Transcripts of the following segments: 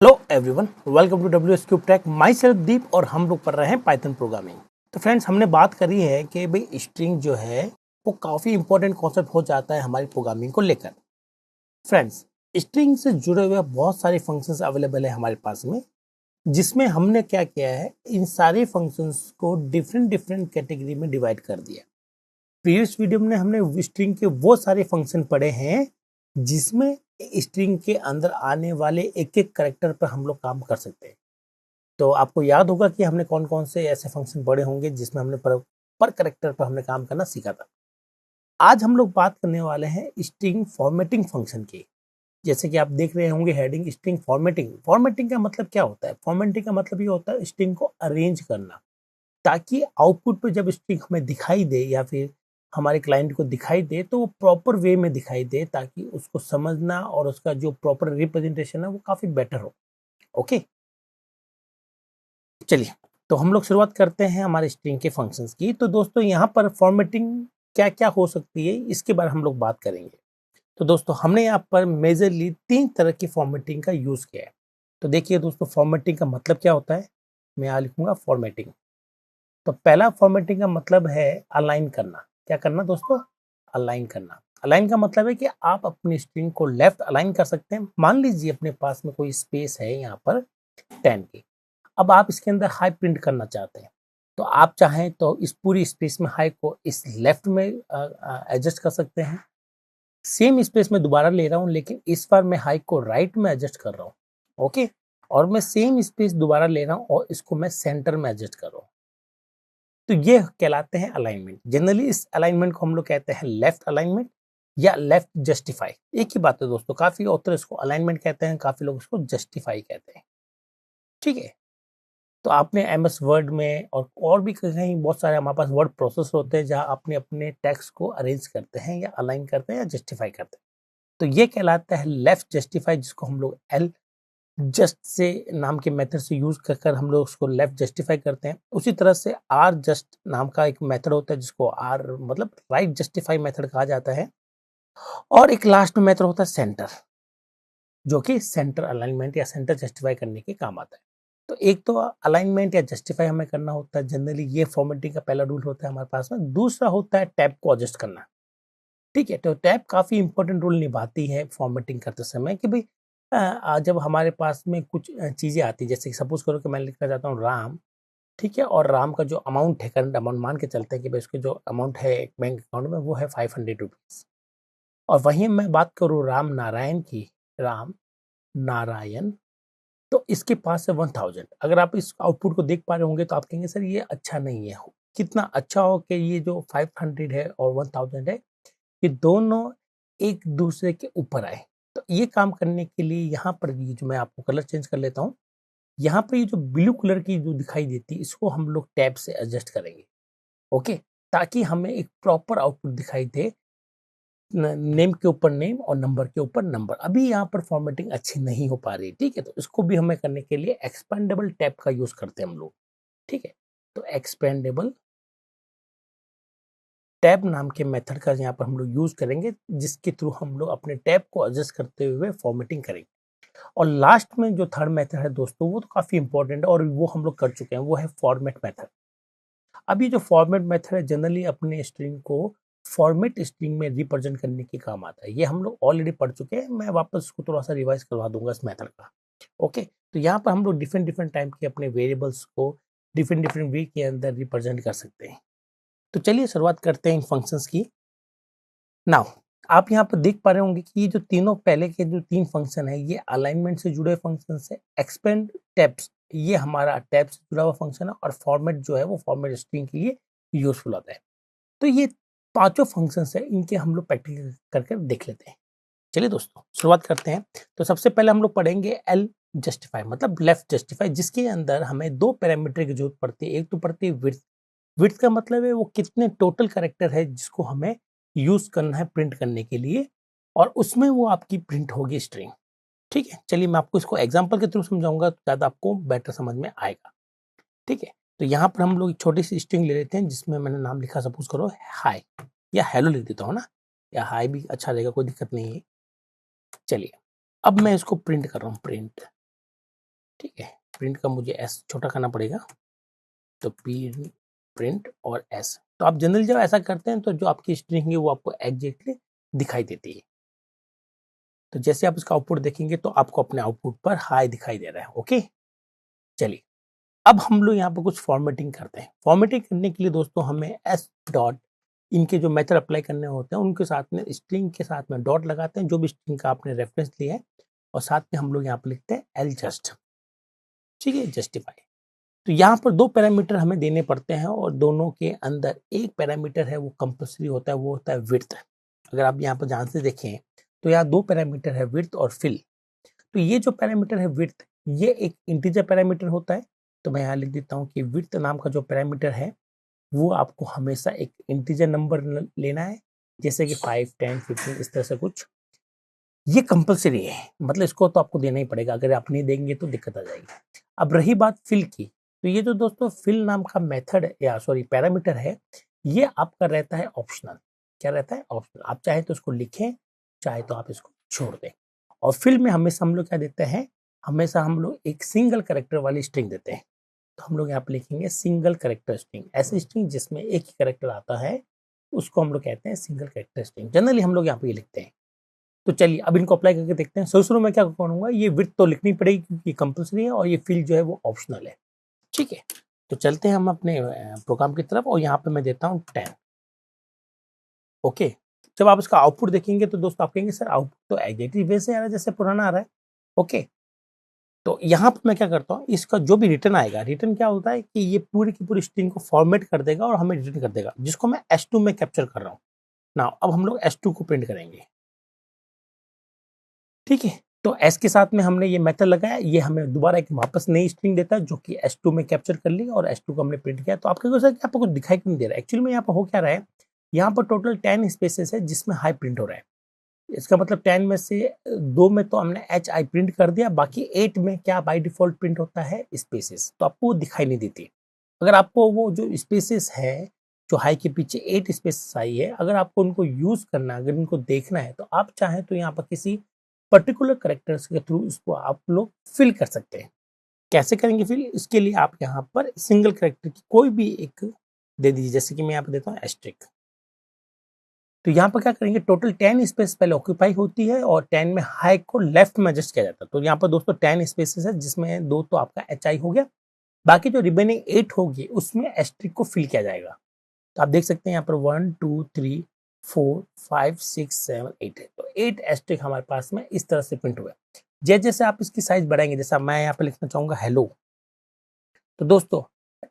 Hello everyone, welcome to W S cube tech. Myself Deep और हम लोग पढ़ रहे हैं पाइथन प्रोग्रामिंग। तो फ्रेंड्स, हमने बात करी है कि भाई स्ट्रिंग जो है वो काफ़ी इंपॉर्टेंट कॉन्सेप्ट हो जाता है हमारी प्रोग्रामिंग को लेकर। फ्रेंड्स, स्ट्रिंग से जुड़े हुए बहुत सारे फंक्शंस अवेलेबल है हमारे पास में, जिसमें हमने क्या किया है, इन सारे फंक्शंस को डिफरेंट डिफरेंट कैटेगरी में डिवाइड कर दिया। प्रीवियस वीडियो में हमने स्ट्रिंग के वो सारे फंक्शन पढ़े हैं जिसमें स्ट्रिंग के अंदर आने वाले एक एक करेक्टर पर हम लोग काम कर सकते हैं। तो आपको याद होगा कि हमने कौन कौन से ऐसे फंक्शन पढ़े होंगे जिसमें हमने पर करेक्टर पर हमने काम करना सीखा था। आज हम लोग बात करने वाले हैं स्ट्रिंग फॉर्मेटिंग फंक्शन की। जैसे कि आप देख रहे होंगे हेडिंग स्ट्रिंग फॉर्मेटिंग। फॉर्मेटिंग का मतलब क्या होता है? फॉर्मेटिंग का मतलब ये होता है स्ट्रिंग को अरेंज करना, ताकि आउटपुट पे जब स्ट्रिंग हमें दिखाई दे या फिर हमारे क्लाइंट को दिखाई दे तो वो प्रॉपर वे में दिखाई दे, ताकि उसको समझना और उसका जो प्रॉपर रिप्रेजेंटेशन है वो काफी बेटर हो। ओके, चलिए तो हम लोग शुरुआत करते हैं हमारे स्ट्रिंग के फंक्शंस की। तो दोस्तों, यहाँ पर फॉर्मेटिंग क्या क्या हो सकती है इसके बारे में हम लोग बात करेंगे। तो दोस्तों, हमने यहाँ पर मेजरली 3 तरह की फॉर्मेटिंग का यूज किया है। तो देखिए दोस्तों, फॉर्मेटिंग का मतलब क्या होता है। मैं यहाँ लिखूंगा फॉर्मेटिंग। तो पहला फॉर्मेटिंग का मतलब है अलाइन करना। क्या करना दोस्तों? अलाइन करना। अलाइन का मतलब है कि आप अपनी स्ट्रिंग को लेफ्ट अलाइन कर सकते हैं। मान लीजिए अपने पास में कोई स्पेस है यहाँ पर 10 की। अब आप इसके अंदर हाई प्रिंट करना चाहते हैं, तो आप चाहें तो इस पूरी स्पेस में हाई को इस लेफ्ट में एडजस्ट कर सकते हैं। सेम स्पेस में दोबारा ले रहा हूं, लेकिन इस बार मैं हाई को राइट में एडजस्ट कर रहा हूँ। ओके, और मैं सेम स्पेस दोबारा ले रहा हूँ और इसको मैं सेंटर में एडजस्ट कर रहा हूँ। तो ये कहलाते हैं अलाइनमेंट। जनरली इस अलाइनमेंट को हम लोग कहते हैं लेफ्ट अलाइनमेंट या लेफ्ट जस्टिफाई। एक ही बात है दोस्तों, काफी ऑथर इसको अलाइनमेंट कहते हैं, काफी लोग इसको जस्टिफाई कहते हैं। ठीक है, तो आपने एमएस वर्ड में और भी कहीं बहुत सारे हमारे पास वर्ड प्रोसेस होते हैं जहां आपने अपने टेक्स्ट को अरेंज करते हैं या अलाइन करते हैं या जस्टिफाई करते हैं। तो ये कहलाता है लेफ्ट जस्टिफाई, जिसको हम लोग एल जस्ट से नाम के मेथड से यूज कर हम लोग उसको लेफ्ट जस्टिफाई करते हैं। उसी तरह से आर जस्ट नाम का एक मेथड होता है जिसको आर मतलब राइट जस्टिफाई मेथड कहा जाता है। और एक लास्ट में मेथड होता है सेंटर, जो कि सेंटर अलाइनमेंट या सेंटर जस्टिफाई करने के काम आता है। तो एक तो अलाइनमेंट या जस्टिफाई हमें करना होता है, जनरली ये फॉर्मेटिंग का पहला रूल होता है हमारे पास में। दूसरा होता है टैब को एडजस्ट करना। ठीक है, तो टैब काफी इंपॉर्टेंट रोल निभाती है फॉर्मेटिंग करते समय कि भाई जब हमारे पास में कुछ चीजें आती है, जैसे सपोज करो कि मैं लिखना चाहता हूँ राम। ठीक है, और राम का जो अमाउंट है, करंट अमाउंट मान के चलते हैं कि भाई उसके जो अमाउंट है बैंक अकाउंट में वो है 500 रुपीज। और वहीं मैं बात करूँ राम नारायण की, राम नारायण, तो इसके पास है 1000। अगर आप इस आउटपुट को देख पा रहे होंगे तो आप कहेंगे सर ये अच्छा नहीं है। कितना अच्छा हो कि ये जो 500 है और 1000 है, ये दोनों एक दूसरे के ऊपर आए। तो ये काम करने के लिए यहाँ पर ये जो मैं आपको कलर चेंज कर लेता हूँ, यहाँ पर ये जो ब्लू कलर की जो दिखाई देती है इसको हम लोग टैब से एडजस्ट करेंगे। ओके, ताकि हमें एक प्रॉपर आउटपुट दिखाई दे, नेम के ऊपर नेम और नंबर के ऊपर नंबर। अभी यहाँ पर फॉर्मेटिंग अच्छी नहीं हो पा रही। ठीक है, तो इसको भी हमें करने के लिए एक्सपेंडेबल टैब का यूज करते हैं हम लोग। ठीक है, तो एक्सपेंडेबल टैब नाम के मेथड का यहाँ पर हम लोग यूज करेंगे, जिसके थ्रू हम लोग अपने टैब को एडजस्ट करते हुए फॉर्मेटिंग करेंगे। और लास्ट में जो थर्ड मेथड है दोस्तों, वो तो काफी इंपॉर्टेंट है और वो हम लोग कर चुके हैं, वो है फॉर्मेट मेथड। अब ये जो फॉर्मेट मेथड है जनरली अपने स्ट्रिंग को फॉर्मेट स्ट्रिंग में रिप्रेजेंट करने के काम आता है। ये हम लोग ऑलरेडी पढ़ चुके हैं, मैं वापस इसको थोड़ा सा रिवाइज करवा दूंगा इस मेथड का। ओके, तो यहाँ पर हम लोग डिफरेंट डिफरेंट टाइप के अपने वेरिएबल्स को डिफरेंट डिफरेंट वे के अंदर रिप्रेजेंट कर सकते हैं। तो चलिए शुरुआत करते हैं इन फंक्शंस की। नाउ, आप यहाँ पर देख पा रहे होंगे कि ये जो तीनों पहले के जो 3 फंक्शन है ये अलाइनमेंट से जुड़े फंक्शन है। एक्सपेंड टैब्स, ये हमारा टैब से जुड़ा हुआ फंक्शन है। और फॉर्मेट जो है वो फॉर्मेट स्ट्रिंग के लिए यूजफुल होता है। तो ये पांचों फंक्शंस है, इनके हम लोग प्रैक्टिकल करके देख लेते हैं। चलिए दोस्तों शुरुआत करते हैं। तो सबसे पहले हम लोग पढ़ेंगे एल जस्टिफाई, मतलब लेफ्ट जस्टिफाई, जिसके अंदर हमें 2 पैरामीटर की जरूरत पड़ती है। एक तो पड़ती है विड्थ। विड्थ का मतलब है वो कितने टोटल कैरेक्टर है जिसको हमें यूज करना है प्रिंट करने के लिए, और उसमें वो आपकी प्रिंट होगी स्ट्रिंग। ठीक है, चलिए मैं आपको इसको एग्जांपल के थ्रू समझाऊंगा तो ज्यादा आपको बेटर समझ में आएगा। ठीक है, तो यहाँ पर हम लोग एक छोटी सी स्ट्रिंग ले लेते हैं जिसमें मैंने नाम लिखा, सपोज करो हाय, या हेलो लिख देता हूँ ना, या हाय भी अच्छा रहेगा, कोई दिक्कत नहीं है। चलिए अब मैं इसको प्रिंट कर रहा हूँ, प्रिंट। ठीक है, प्रिंट का मुझे एस छोटा करना पड़ेगा, तो पी प्रिंट और एस। तो आप जनरली जब ऐसा करते हैं तो जो आपकी स्ट्रिंग है वो आपको एग्जैक्टली दिखाई देती है। तो जैसे आप इसका आउटपुट देखेंगे तो आपको अपने आउटपुट पर हाई दिखाई दे रहा है। ओके, चलिए अब हम लोग यहाँ पर कुछ फॉर्मेटिंग करते हैं। फॉर्मेटिंग करने के लिए दोस्तों हमें एस डॉट, इनके जो मेथड अप्लाई करने होते हैं उनके साथ में स्ट्रिंग के साथ में डॉट लगाते हैं, जो भी स्ट्रिंग का आपने रेफरेंस लिया है, और साथ में हम लोग यहाँ पर लिखते हैं एल जस्ट, ठीक है, जस्टिफाई। तो यहाँ पर दो पैरामीटर हमें देने पड़ते हैं और दोनों के अंदर एक पैरामीटर है वो कंपल्सरी होता है, वो होता है विड्थ। अगर आप यहाँ पर ध्यान से देखें तो यहाँ दो पैरामीटर है, विड्थ और फिल। तो ये जो पैरामीटर है विड्थ, ये एक इंटीजर पैरामीटर होता है। तो मैं यहाँ लिख देता हूँ कि विड्थ नाम का जो पैरामीटर है वो आपको हमेशा एक इंटीजर नंबर लेना है, जैसे कि 5, 10, 15 इस तरह से कुछ। ये कंपल्सरी है, मतलब इसको तो आपको देना ही पड़ेगा, अगर आप नहीं देंगे तो दिक्कत आ जाएगी। अब रही बात फिल की, तो ये जो दोस्तों फिल नाम का मेथड या सॉरी पैरामीटर है, ये आपका रहता है ऑप्शनल। क्या रहता है? ऑप्शनल। आप चाहे तो इसको लिखें, चाहे तो आप इसको छोड़ दें। और फिल में हमेशा हम लोग क्या देते हैं, हमेशा हम लोग एक सिंगल करेक्टर वाली स्ट्रिंग देते हैं। तो हम लोग यहाँ पे लिखेंगे सिंगल करेक्टर स्ट्रिंग। ऐसी स्ट्रिंग जिसमें एक ही करेक्टर आता है उसको हम लोग कहते हैं सिंगल करेक्टर स्ट्रिंग। जनरली हम लोग यहाँ पे ये लिखते हैं। तो चलिए अब इनको अप्लाई करके देखते हैं। शुरू में क्या करूंगा, ये विड्थ तो लिखनी पड़ेगी क्योंकि कंपल्सरी है, और ये फिल जो है वो ऑप्शनल है। ठीक है, तो चलते हैं हम अपने प्रोग्राम की तरफ, और यहाँ पे मैं देता हूँ 10। ओके, जब आप इसका आउटपुट देखेंगे तो दोस्तों आप कहेंगे सर आउटपुट तो एग्जैक्टली वैसे आ रहा है जैसे पुराना आ रहा है। ओके, तो यहाँ पर मैं क्या करता हूँ, इसका जो भी रिटर्न आएगा, रिटर्न क्या होता है कि ये पूरी की पूरी स्ट्रिंग को फॉर्मेट कर देगा और हमें रिटर्न कर देगा, जिसको मैं S2 में कैप्चर कर रहा हूँ ना। अब हम लोग S2 को प्रिंट करेंगे। ठीक है, तो एस के साथ में हमने ये मेथड लगाया, ये हमें दोबारा एक वापस नई स्ट्रिंग देता है जो कि S2 में कैप्चर कर ली, और S2 को हमने प्रिंट किया। तो आपको सर आपको कुछ दिखाई क्यों नहीं दे रहा है? एक्चुअली में यहाँ पर हो क्या रहा है, यहाँ पर टोटल 10 स्पेसेस है जिसमें हाई प्रिंट हो रहा है। इसका मतलब 10 में से 2 में तो हमने एच आई प्रिंट कर दिया, बाकी 8 में क्या बाई डिफॉल्ट प्रिंट होता है, स्पेसेस। तो आपको दिखाई नहीं देती। अगर आपको वो जो स्पेसेस है, जो हाई के पीछे 8 स्पेसेस आई है, अगर आपको उनको यूज करना है, अगर इनको देखना है, तो आप चाहें तो यहाँ पर किसी पर्टिकुलर करेक्टर्स के थ्रू इसको आप लोग फिल कर सकते हैं। कैसे करेंगे फिल? इसके लिए आप यहाँ पर सिंगल करेक्टर की कोई भी एक दे दीजिए, जैसे कि मैं यहाँ पर देता हूँ एस्ट्रिक। तो यहाँ पर क्या करेंगे, टोटल 10 स्पेस पहले ऑक्यूपाई होती है और 10 में हाई को लेफ्ट में एडजस्ट किया जाता है। तो यहाँ पर दोस्तों 10 स्पेसेस है जिसमें 2 तो आपका एच आई हो गया, बाकी जो रिमेनिंग 8 होगी उसमें एस्ट्रिक को फिल किया जाएगा। तो आप देख सकते हैं यहाँ पर 1 2 3 4 5 6 7 8 है, तो 8 एस्ट्रिक हमारे पास में इस तरह से प्रिंट हुआ। जैसे जैसे आप इसकी साइज बढ़ाएंगे, जैसा मैं यहाँ पे लिखना चाहूंगा हेलो, तो दोस्तों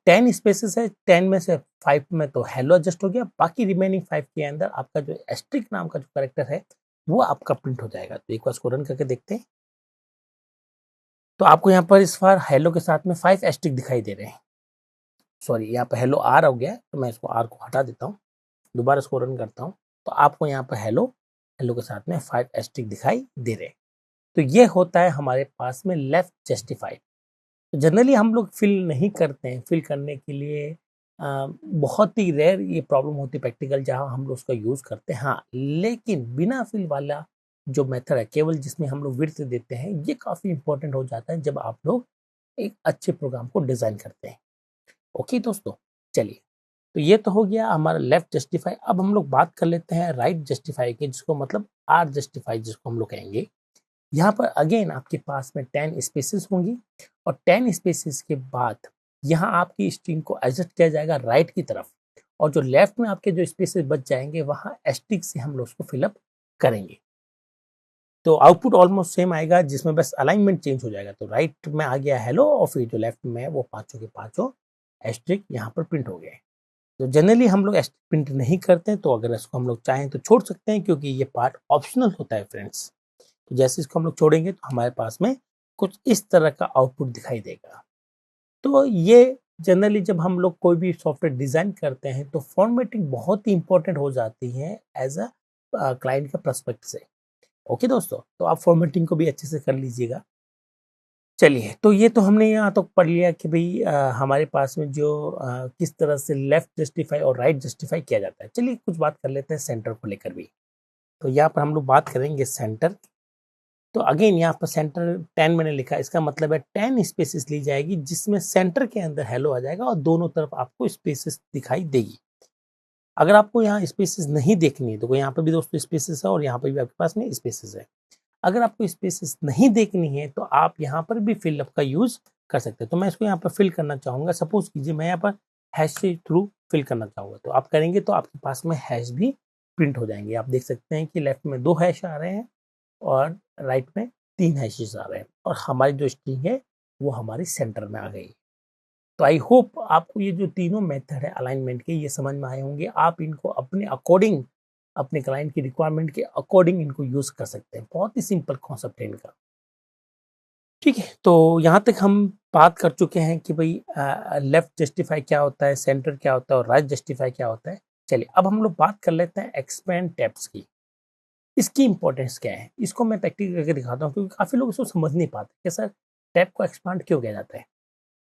10 स्पेसेस है, 10 में से 5 में तो हेलो एडजस्ट हो गया, बाकी रिमेनिंग 5 के अंदर आपका जो एस्ट्रिक नाम का जो कैरेक्टर है वो आपका प्रिंट हो जाएगा। तो एक बार इसको रन करके देखते हैं। तो आपको यहाँ पर इस बार हेलो के साथ में 5 एस्ट्रिक दिखाई दे रहे हैं। सॉरी, यहाँ पर हेलो आर हो गया है, तो मैं इसको आर को हटा देता हूँ, दोबारा इसको रन करता हूँ। तो आपको यहाँ पर हेलो हेलो के साथ में 5 एस्ट्रिक दिखाई दे रहे हैं। तो ये होता है हमारे पास में लेफ्ट जस्टिफाइड। तो जनरली हम लोग फिल नहीं करते हैं। फिल करने के लिए बहुत ही रेयर ये प्रॉब्लम होती है प्रैक्टिकल, जहाँ हम लोग उसका यूज़ करते हैं। हाँ, लेकिन बिना फिल वाला जो मेथड है, केवल जिसमें हम लोग विड्थ देते हैं, ये काफ़ी इंपॉर्टेंट हो जाता है जब आप लोग एक अच्छे प्रोग्राम को डिज़ाइन करते हैं। ओके दोस्तों, चलिए, तो ये तो हो गया हमारा लेफ्ट जस्टिफाई। अब हम लोग बात कर लेते हैं राइट जस्टिफाई की, जिसको मतलब आर जस्टिफाई जिसको हम लोग कहेंगे। यहाँ पर अगेन आपके पास में 10 स्पेसेस होंगी, और 10 स्पेसेस के बाद यहाँ आपकी स्ट्रिंग को एडजस्ट किया जाएगा राइट की तरफ, और जो लेफ्ट में आपके जो स्पेसेस बच जाएंगे वहाँ एस्ट्रिक से हम लोग उसको फिलअप करेंगे। तो आउटपुट ऑलमोस्ट सेम आएगा, जिसमें बस अलाइनमेंट चेंज हो जाएगा। तो राइट में आ गया हेलो, और फिर जो लेफ्ट में है वो पांचों के पांचों एस्ट्रिक यहाँ पर प्रिंट हो गए। तो जनरली हम लोग एस्ट्रिक प्रिंट नहीं करते, तो अगर इसको हम लोग चाहें तो छोड़ सकते हैं, क्योंकि ये पार्ट ऑप्शनल होता है फ्रेंड्स। तो जैसे इसको हम लोग छोड़ेंगे तो हमारे पास में कुछ इस तरह का आउटपुट दिखाई देगा। तो ये जनरली जब हम लोग कोई भी सॉफ्टवेयर डिजाइन करते हैं तो फॉर्मेटिंग बहुत ही इंपॉर्टेंट हो जाती है एज अ क्लाइंट का पर्सपेक्ट से। ओके दोस्तों, तो आप फॉर्मेटिंग को भी अच्छे से कर लीजिएगा। चलिए, तो ये तो हमने यहाँ तो पढ़ लिया कि भाई हमारे पास में जो किस तरह से लेफ्ट जस्टिफाई और राइट जस्टिफाई किया जाता है। चलिए कुछ बात कर लेते हैं सेंटर को लेकर भी। तो यहाँ पर हम लोग बात करेंगे सेंटर। तो अगेन यहाँ पर सेंटर 10 मैंने लिखा, इसका मतलब है 10 स्पेसेस ली जाएगी जिसमें सेंटर के अंदर हेलो आ जाएगा और दोनों तरफ आपको स्पेसेस दिखाई देगी। अगर आपको यहाँ स्पेसेस नहीं देखनी है तो यहाँ पर भी दोस्तों स्पेसेस है और यहाँ पर भी आपके पास में स्पेसेस है। अगर आपको स्पेसेस नहीं देखनी है तो आप यहाँ पर भी फिल अप का यूज कर सकते हैं। तो मैं इसको यहाँ पर फिल करना चाहूंगा, सपोज कीजिए मैं यहाँ पर हैश के थ्रू फिल करना चाहूंगा, तो आप करेंगे तो आपके पास में हैश भी प्रिंट हो जाएंगे। आप देख सकते हैं कि लेफ्ट में 2 हैश आ रहे हैं और राइट में 3 हैशेस आ रहे हैं और हमारी जो स्ट्रिंग है वो हमारी सेंटर में आ गई। तो आई होप आपको ये जो तीनों मेथड है अलाइनमेंट के ये समझ में आए होंगे। आप इनको अपने अकॉर्डिंग, अपने क्लाइंट की रिक्वायरमेंट के अकॉर्डिंग इनको यूज कर सकते हैं। बहुत ही सिंपल कॉन्सेप्ट है इनका। ठीक है, तो यहाँ तक हम बात कर चुके हैं कि भाई लेफ्ट जस्टिफाई क्या होता है, सेंटर क्या होता है और राइट जस्टिफाई क्या होता है। चलिए अब हम लोग बात कर लेते हैं एक्सपेंड टैब्स की। इसकी इंपॉर्टेंस क्या है, इसको मैं प्रैक्टिस करके दिखाता हूँ क्योंकि काफी लोग इसको समझ नहीं पाते कि सर टैब को एक्सपांड क्यों किया जाता है।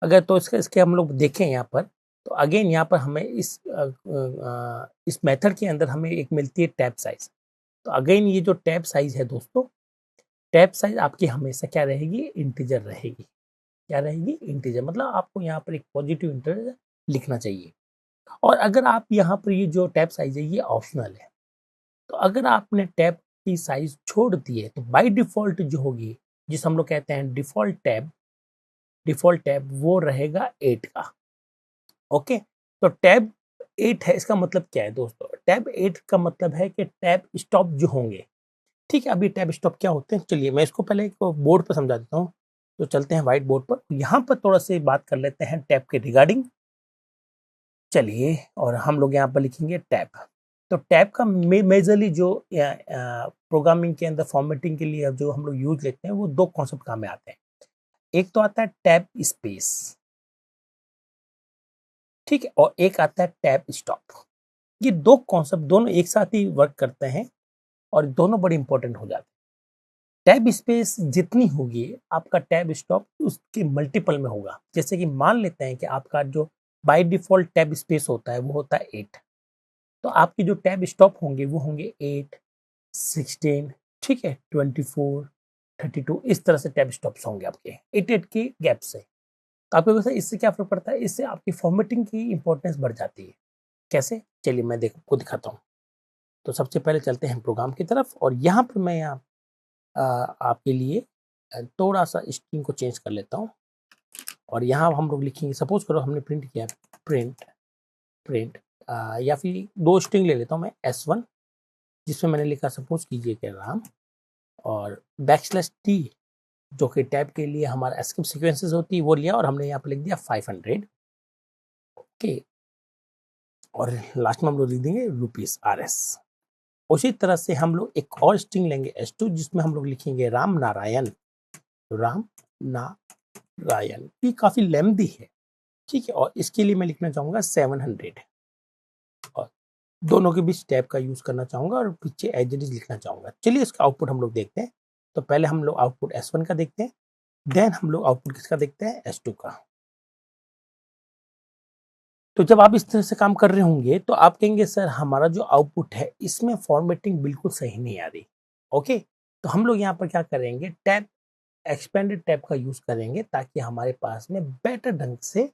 अगर तो इसके हम लोग देखें यहाँ पर, तो अगेन यहाँ पर हमें इस मेथड के अंदर हमें एक मिलती है टैब साइज। तो अगेन ये जो टैब साइज है दोस्तों, टैब साइज आपकी हमेशा क्या रहेगी, इंटीजर रहेगी। क्या रहेगी, इंटीजर। मतलब आपको यहाँ पर एक पॉजिटिव इंटीजर लिखना चाहिए। और अगर आप यहाँ पर ये जो टैब साइज है ये ऑप्शनल है, तो अगर आपने टैब की साइज छोड़ दी है तो बाय डिफॉल्ट जो होगी, जिस हम लोग कहते हैं डिफॉल्ट टैब वो रहेगा 8 का। ओके, तो टैब 8 है, इसका मतलब क्या है दोस्तों, टैब 8 का मतलब है कि टैब स्टॉप जो होंगे। ठीक है, अभी टैब स्टॉप क्या होते हैं, चलिए मैं इसको पहले एक बोर्ड पर समझा देता हूँ। तो चलते हैं व्हाइट बोर्ड पर, यहाँ पर थोड़ा सी बात कर लेते हैं टैब के रिगार्डिंग। चलिए, और हम लोग यहाँ पर लिखेंगे टैब। तो टैब का मेजरली जो प्रोग्रामिंग के अंदर फॉर्मेटिंग के लिए जो हम लोग यूज लेते हैं वो 2 कॉन्सेप्ट काम में आते हैं। एक तो आता है टैब स्पेस, ठीक है, और एक आता है टैब स्टॉप। ये 2 कॉन्सेप्ट दोनों एक साथ ही वर्क करते हैं और दोनों बड़े इंपॉर्टेंट हो जाते हैं। टैब स्पेस जितनी होगी आपका टैब स्टॉप उसके मल्टीपल में होगा। जैसे कि मान लेते हैं कि आपका जो बाय डिफॉल्ट टैब स्पेस होता है वो होता है 8, तो आपके जो टैब स्टॉप होंगे वो होंगे 8, 16, ठीक है, 24, 32, इस तरह से टैब स्टॉप्स होंगे आपके 8 के गैप से। तो आपको वैसे इससे क्या फर्क पड़ता है, इससे आपकी फॉर्मेटिंग की इंपॉर्टेंस बढ़ जाती है। कैसे, चलिए मैं आपको दिखाता हूँ। तो सबसे पहले चलते हैं प्रोग्राम की तरफ और यहाँ पर मैं आपके लिए थोड़ा सा स्ट्रिंग को चेंज कर लेता हूँ और यहाँ हम लोग लिखेंगे, सपोज करो हमने प्रिंट किया प्रिंट प्रिंट या फिर 2 स्ट्रिंग ले लेता हूँ मैं S1, जिसमें मैंने लिखा सपोज कीजिए कि राम, और \t जो कि टैब के लिए हमारा एस्केप सीक्वेंसेस होती है वो लिया और हमने यहाँ पर लिख दिया 500। ओके, और लास्ट में हम लोग लिख देंगे ₹RS। उसी तरह से हम लोग एक और स्ट्रिंग लेंगे S2 जिसमें हम लोग लिखेंगे राम नारायण। ये काफी लेंथी है, ठीक है, और इसके लिए मैं लिखना चाहूंगा 700 और दोनों के बीच टैब का यूज करना चाहूंगा और पीछे एज इट इज लिखना चाहूंगा। चलिए इसका आउटपुट हम लोग देखते हैं। तो पहले हम लोग आउटपुट S1 का देखते हैं, देन हम लोग आउटपुट किसका देखते हैं, S2 का। तो जब आप इस तरह से काम कर रहे होंगे तो आप कहेंगे सर हमारा जो आउटपुट है इसमें फॉर्मेटिंग बिल्कुल सही नहीं आ रही। ओके, तो हम लोग यहाँ पर क्या करेंगे, टैब एक्सपेंडेड टैब का यूज करेंगे ताकि हमारे पास में बेटर ढंग से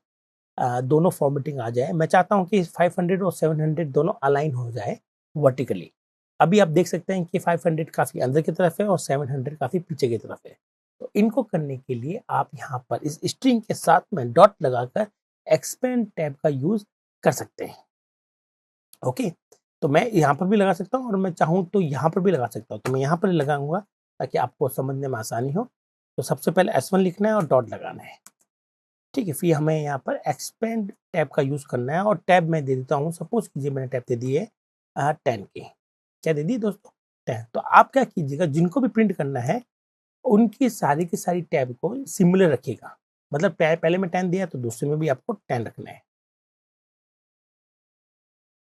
दोनों फॉर्मेटिंग आ जाए। मैं चाहता हूं कि 500 और 700 दोनों अलाइन हो जाए वर्टिकली। अभी आप देख सकते हैं कि 500 काफी अंदर की तरफ है और 700 काफी पीछे की तरफ है। तो इनको करने के लिए आप यहाँ पर इस स्ट्रिंग के साथ में डॉट लगाकर एक्सपेंड टैब का यूज कर सकते हैं। ओके, तो मैं यहाँ पर भी लगा सकता हूँ और मैं चाहूँ तो यहाँ पर भी लगा सकता हूँ। तो मैं यहाँ पर लगाऊंगा ताकि आपको समझने में आसानी हो। तो सबसे पहले S1 लिखना है और डॉट लगाना है, ठीक है। फिर हमें यहाँ पर एक्सपेंड टैब का यूज करना है और टैब मैं दे देता हूँ, सपोज कीजिए मैंने टैब दे दी है 10 की। क्या दे दी दोस्तों, 10। तो आप क्या कीजिएगा, जिनको भी प्रिंट करना है उनकी सारी की सारी टैब को सिमिलर रखिएगा। मतलब पहले में 10 दिया तो दूसरे में भी आपको 10 रखना है।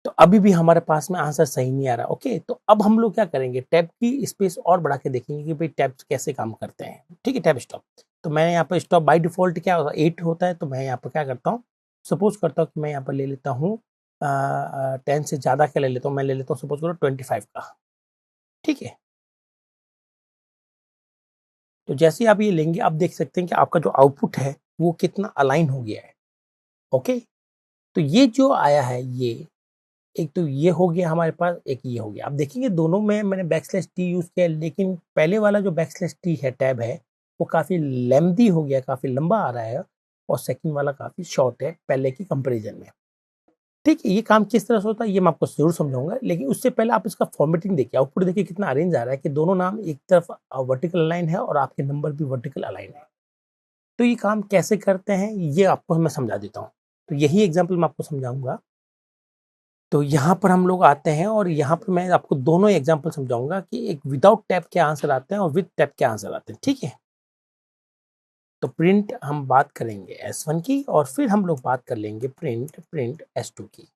तो अभी भी हमारे पास में आंसर सही नहीं आ रहा। ओके, तो अब हम लोग क्या करेंगे, टैब की स्पेस और बढ़ा के देखेंगे कि भाई टैब कैसे काम करते हैं। ठीक है, टैब स्टॉप। तो मैं यहाँ पर स्टॉप बाय डिफॉल्ट क्या होता है, 8 होता है। तो मैं यहाँ पर क्या करता हूँ, सपोज करता हूँ कि मैं यहाँ पर ले लेता हूँ 10 से ज़्यादा क्या ले लेता हूँ, मैं ले लेता हूँ सपोज करो 25 का। ठीक है, तो जैसे आप ये लेंगे आप देख सकते हैं कि आपका जो आउटपुट है वो कितना अलाइन हो गया है। ओके, तो ये जो आया है ये एक तो ये हो गया हमारे पास, एक ये हो गया। आप देखेंगे दोनों में मैंने बैकस्लैश टी यूज किया, लेकिन पहले वाला जो बैकस्लैश टी है टैब है वो काफी लेंथी हो गया, काफी लंबा आ रहा है, और सेकंड वाला काफी शॉर्ट है पहले की कंपैरिजन में। ठीक है, ये काम किस तरह से होता है ये मैं आपको जरूर समझाऊंगा, लेकिन उससे पहले आप इसका फॉर्मेटिंग देखिए, आउटपुट देखिए कितना अरेंज आ रहा है कि दोनों नाम एक तरफ वर्टिकल अलाइन है और आपके नंबर भी वर्टिकल अलाइन है। तो ये काम कैसे करते हैं ये आपको मैं समझा देता हूँ। तो यही एग्जाम्पल मैं आपको समझाऊंगा। तो यहाँ पर हम लोग आते हैं और यहाँ पर मैं आपको दोनों एग्जाम्पल समझाऊंगा कि एक विदाउट टैब के आंसर आते हैं और विद टैब के आंसर आते हैं। ठीक है, तो प्रिंट हम बात करेंगे S1 की और फिर हम लोग बात कर लेंगे प्रिंट S2 की।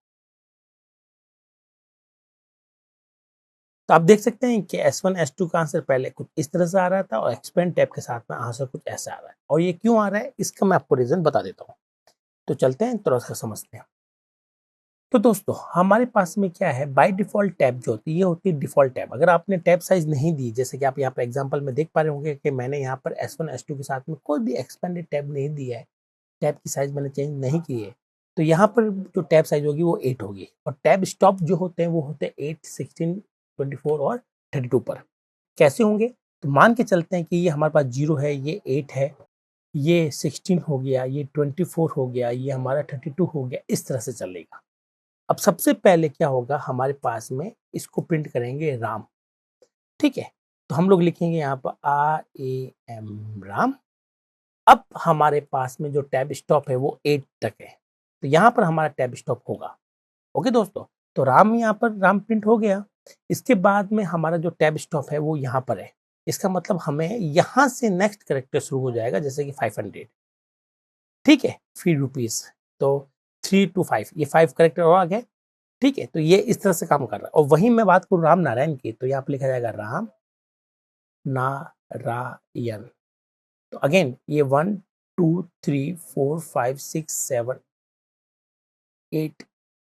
तो आप देख सकते हैं कि S1 S2 का आंसर पहले कुछ इस तरह से आ रहा था और एक्सपेंड टैब के साथ में आंसर कुछ ऐसा आ रहा है, और ये क्यों आ रहा है इसका मैं आपको रीजन बता देता हूँ। तो चलते हैं थोड़ा सा समझते हैं। तो दोस्तों हमारे पास में क्या है, बाय डिफॉल्ट टैब जो होती है ये होती है डिफॉल्ट टैब। अगर आपने टैब साइज नहीं दी, जैसे कि आप यहाँ पर एग्जांपल में देख पा रहे होंगे कि मैंने यहाँ पर S1 S2 के साथ में कोई भी एक्सपेंडेड टैब नहीं दिया है, टैब की साइज मैंने चेंज नहीं की है, तो यहाँ पर जो टैब साइज होगी वो 8 होगी, और टैब स्टॉप जो होते हैं वो होते हैं 8, 16, 24 और 32 पर। कैसे होंगे, तो मान के चलते हैं कि ये हमारे पास 0 है, ये 8 है, ये 16 हो गया, ये 24 हो गया, ये हमारा 32 हो गया, इस तरह से चलेगा। अब सबसे पहले क्या होगा, हमारे पास में इसको प्रिंट करेंगे राम। ठीक है, तो हम लोग लिखेंगे यहाँ पर RAM राम। अब हमारे पास में जो टैब स्टॉप है वो 8 तक है, तो यहाँ पर हमारा टैब स्टॉप होगा। ओके दोस्तों, तो राम यहाँ पर राम प्रिंट हो गया। इसके बाद में हमारा जो टैब स्टॉप है वो यहाँ पर है, इसका मतलब हमें यहाँ से नेक्स्ट करेक्टर शुरू हो जाएगा, जैसे कि 500। ठीक है, फिर रुपीज, तो 3 to 5, ये 5 करेक्टर और आ गए। ठीक है, तो ये इस तरह से काम कर रहा है। और वहीं मैं बात करूँ राम नारायण की, तो यहाँ पर लिखा जाएगा राम नारायण। तो अगेन ये 1 2 3 4 5 6 7 8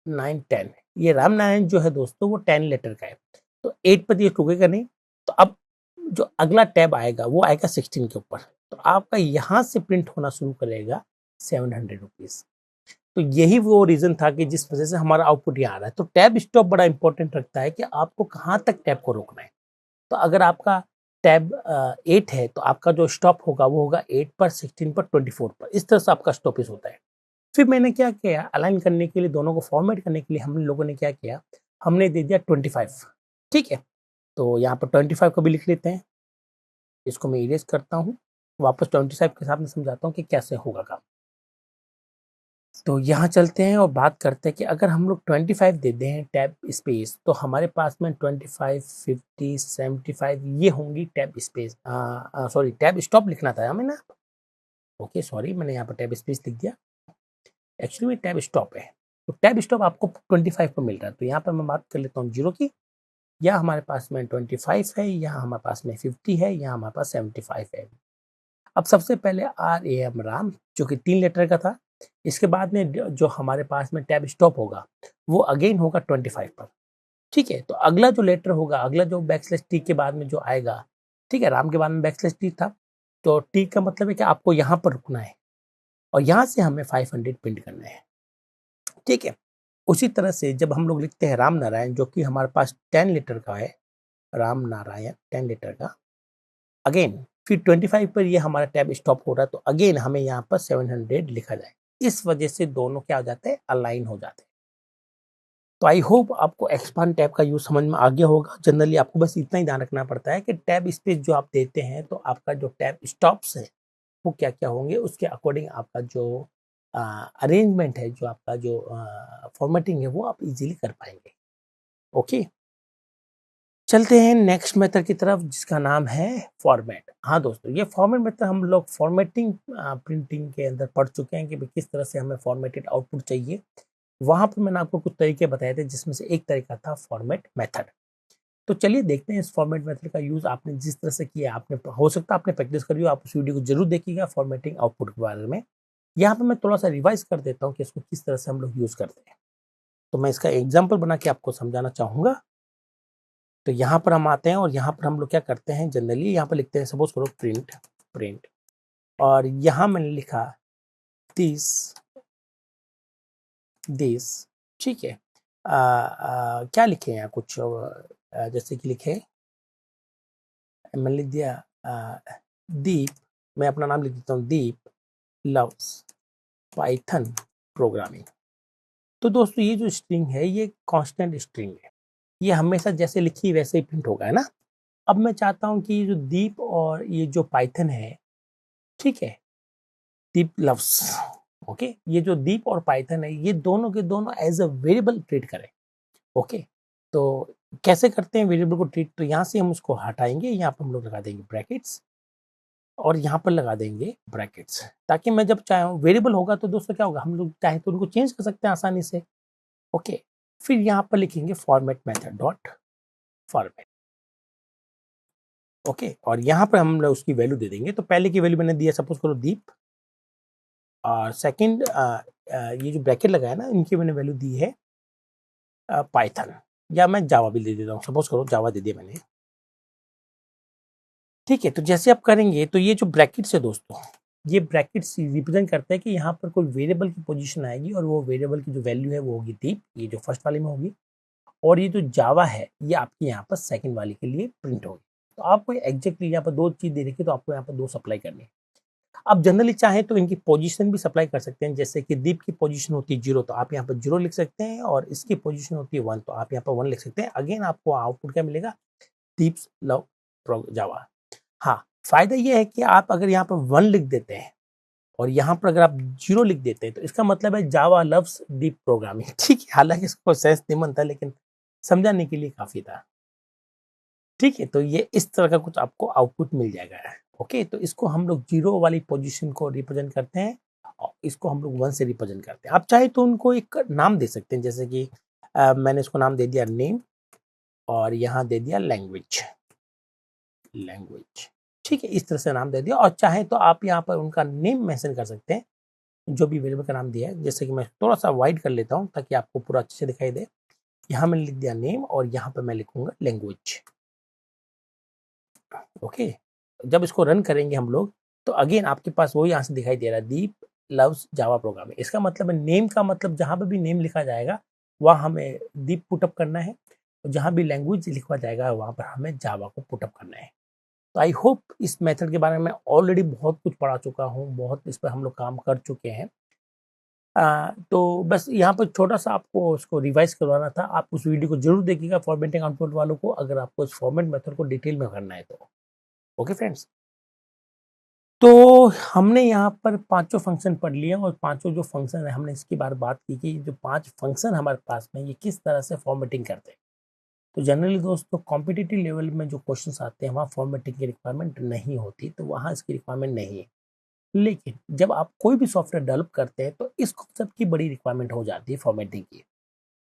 9 10, ये राम नारायण जो है दोस्तों वो 10 लेटर का है, तो 8 पर ये टूकेगा नहीं। तो अब जो अगला टैब आएगा वो आएगा 16 के ऊपर, तो आपका यहाँ से प्रिंट होना शुरू करेगा 700 रुपीज। तो यही वो रीजन था कि जिस वजह से हमारा आउटपुट यहाँ आ रहा है। तो टैब स्टॉप बड़ा इंपॉर्टेंट रखता है कि आपको कहाँ तक टैब को रोकना है। तो अगर आपका टैब 8 है तो आपका जो स्टॉप होगा वो होगा 8 पर, 16 पर, 24 पर, इस तरह से आपका स्टॉपेज होता है। फिर मैंने क्या किया, अलाइन करने के लिए, दोनों को फॉर्मेट करने के लिए हम लोगों ने क्या किया, हमने दे दिया 25। ठीक है, तो यहाँ पर 25 को भी लिख लेते हैं, इसको मैं इरेज करता हूँ, वापस 25 के साथ में समझाता हूँ कि कैसे होगा काम। तो यहाँ चलते हैं और बात करते हैं कि अगर हम लोग 25 दे दें टैब स्पेस, तो हमारे पास में 25, 50, 75 ये होंगी tab space, sorry tab stop लिखना था हमें ना। ओके सॉरी, मैंने यहाँ पर टैब स्पेस लिख दिया, एक्चुअली में टैब स्टॉप है। तो टैब स्टॉप आपको 25 पर मिल रहा है, तो यहाँ पर मैं बात कर लेता हूँ 0 की। यहाँ हमारे पास में 25 है, यहाँ हमारे पास में 50 है, यहाँ हमारे पास 75 है। अब सबसे पहले RAM राम जो कि 3 लेटर का था, इसके बाद में जो हमारे पास में टैब स्टॉप होगा वो अगेन होगा 25 पर। ठीक है, तो अगला जो लेटर होगा, अगला जो बैकस्लैश टी के बाद में जो आएगा, ठीक है, राम के बाद में बैकस्लैश टी था, तो टी का मतलब है कि आपको यहाँ पर रुकना है और यहाँ से हमें 500 प्रिंट करना है। ठीक है, उसी तरह से जब हम लोग लिखते हैं राम नारायण जो कि हमारे पास 10 लीटर का है, राम नारायण 10 लीटर का, अगेन फिर 25 पर ये हमारा टैब स्टॉप हो रहा है, तो अगेन हमें यहाँ पर 700 लिखा जाए। इस वजह से दोनों क्या हो जाते हैं, अलाइन हो जाते हैं। तो आई होप आपको एक्सपांड टैब का यूज समझ में आ गया होगा। जनरली आपको बस इतना ही ध्यान रखना पड़ता है कि टैब स्पेस जो आप देते हैं, तो आपका जो टैब स्टॉप्स है वो क्या क्या होंगे, उसके अकॉर्डिंग आपका जो अरेंजमेंट है, जो आपका जो फॉर्मेटिंग है, वो आप इजीली कर पाएंगे। ओके, चलते हैं नेक्स्ट मेथड की तरफ जिसका नाम है फॉर्मेट। हाँ दोस्तों, ये फॉर्मेट मेथड हम लोग फॉर्मेटिंग प्रिंटिंग के अंदर पढ़ चुके हैं कि किस तरह से हमें फॉर्मेटेड आउटपुट चाहिए। वहां पर मैंने आपको कुछ तरीके बताए थे, जिसमें से एक तरीका था फॉर्मेट मेथड। तो चलिए देखते हैं इस फॉर्मेट मेथड का यूज आपने जिस तरह से किया, आपने हो सकता है आपने प्रैक्टिस करी हो, आप उस वीडियो को जरूर देखिएगा फॉर्मेटिंग आउटपुट के बारे में। यहाँ पे मैं थोड़ा सा रिवाइज कर देता हूँ कि इसको किस तरह से हम लोग यूज करते हैं। तो मैं इसका एग्जाम्पल बना के आपको समझाना चाहूंगा। तो यहाँ पर हम आते हैं और यहाँ पर हम लोग क्या करते हैं, जनरली यहाँ पर लिखते हैं, सपोज करो प्रिंट, और यहाँ मैंने लिखा दिस, ठीक है। क्या लिखे यहाँ कुछ जैसे कि लिखे, मैंने लिख दिया दीप, मैं अपना नाम लिख देता हूँ, दीप लव्स पाइथन प्रोग्रामिंग। तो दोस्तों ये जो स्ट्रिंग है ये कांस्टेंट स्ट्रिंग है, ये हमेशा जैसे लिखी वैसे ही प्रिंट होगा, है ना। अब मैं चाहता हूँ कि ये जो दीप और ये जो पाइथन है, ठीक है, दीप लव्स, ओके, ये जो दीप और पाइथन है ये दोनों के दोनों एज अ वेरिएबल ट्रीट करें। ओके, तो कैसे करते हैं वेरिएबल को ट्रीट, तो यहाँ से हम उसको हटाएंगे, यहाँ पर हम लोग लगा देंगे ब्रैकेट्स और यहाँ पर लगा देंगे ब्रैकेट्स, ताकि मैं जब चाहे वेरिएबल होगा तो दोस्तों क्या होगा, हम लोग चाहे तो उनको चेंज कर सकते हैं आसानी से। ओके, फिर यहाँ पर लिखेंगे format method dot format. Okay, और यहाँ पर हम लोग उसकी वैल्यू दे देंगे। तो पहले की वैल्यू मैंने दिया सपोज करो दीप, और सेकंड ये जो ब्रैकेट लगा है ना, इनकी मैंने वैल्यू दी है पाइथन, या मैं जावा भी दे देता हूँ, सपोज करो जावा दे दिया मैंने। ठीक है, तो जैसे आप करेंगे तो ये जो ब्रैकेट्स है दोस्तों, ये ब्रैकेट्स रिप्रेजेंट करते हैं कि यहाँ पर कोई वेरिएबल की पोजीशन आएगी और वो वेरिएबल की जो वैल्यू है वो होगी दीप, ये जो फर्स्ट वाले में होगी, और ये जो जावा है ये आपकी यहाँ पर सेकंड वाले के लिए प्रिंट होगी। तो आपको एग्जैक्टली यहाँ पर दो चीज दे रखी है, तो आपको यहाँ पर दो सप्लाई करनी है। आप जनरली चाहे तो इनकी पोजीशन भी सप्लाई कर सकते हैं, जैसे कि दीप की पोजीशन होती है 0, तो आप यहाँ पर 0 लिख सकते हैं, और इसकी पोजीशन होती है 1, तो आप यहाँ पर 1 लिख सकते हैं। अगेन आपको आउटपुट क्या मिलेगा, दीप लव जावा। हाँ, फायदा ये है कि आप अगर यहाँ पर 1 लिख देते हैं और यहाँ पर अगर आप 0 लिख देते हैं, तो इसका मतलब है जावा लव्स डीप प्रोग्रामिंग। ठीक है, हालांकि इसको सेंस नहीं बनता, लेकिन समझाने के लिए काफी था। ठीक है, तो ये इस तरह का कुछ आपको आउटपुट मिल जाएगा। ओके, तो इसको हम लोग 0 वाली पोजीशन को रिप्रेजेंट करते हैं और इसको हम लोग 1 से रिप्रेजेंट करते हैं। आप चाहे तो उनको एक नाम दे सकते हैं, जैसे कि मैंने इसको नाम दे दिया नेम, और यहाँ दे दिया लैंग्वेज। ठीक है, इस तरह से नाम दे दिया, और चाहे तो आप यहाँ पर उनका नेम मेंशन कर सकते हैं, जो भी वेरिएबल का नाम दिया है। जैसे कि मैं थोड़ा सा वाइड कर लेता हूँ ताकि आपको पूरा अच्छे से दिखाई दे। यहाँ मैंने लिख दिया नेम, और यहाँ पर मैं लिखूंगा लैंग्वेज। ओके, जब इसको रन करेंगे हम लोग, तो अगेन आपके पास वो यहाँ से दिखाई दे रहा है, दीप लव्स जावा प्रोग्रामिंग। इसका मतलब है नेम का मतलब जहाँ पर भी नेम लिखा जाएगा वहाँ हमें दीप पुटअप करना है, और जहाँ भी लैंग्वेज लिखा जाएगा वहाँ पर हमें जावा को पुटअप करना है। तो आई होप इस मेथड के बारे में ऑलरेडी बहुत कुछ पढ़ा चुका हूँ, बहुत इस पर हम लोग काम कर चुके हैं। तो बस यहाँ पर छोटा सा आपको उसको रिवाइज करवाना था। आप उस वीडियो को जरूर देखिएगा फॉर्मेटिंग आउटपुट वालों को, अगर आपको इस फॉर्मेट मेथड को डिटेल में करना है तो। ओके फ्रेंड्स, तो हमने यहाँ पर पांचों फंक्शन पढ़ लिए, और पांचों जो फंक्शन है हमने इसकी बात की कि जो 5 फंक्शन हमारे पास में ये किस तरह से फॉर्मेटिंग करते हैं। तो जनरली दोस्तों कॉम्पिटिटिव लेवल में जो क्वेश्चंस आते हैं वहाँ फॉर्मेटिंग की रिक्वायरमेंट नहीं होती, तो वहाँ इसकी रिक्वायरमेंट नहीं है। लेकिन जब आप कोई भी सॉफ्टवेयर डेवलप करते हैं तो इस कॉन्सेप्ट की बड़ी रिक्वायरमेंट हो जाती है फॉर्मेटिंग की।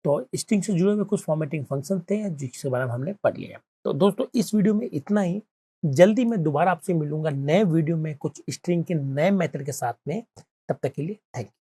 तो स्ट्रिंग से जुड़े हुए कुछ फॉर्मेटिंग फंक्शन थे जिसके बारे में हमने पढ़ लिया। तो दोस्तों इस वीडियो में इतना ही। जल्दी मैं दोबारा आपसे मिलूंगा नए वीडियो में कुछ स्ट्रिंग के नए मेथड के साथ में। तब तक के लिए थैंक यू।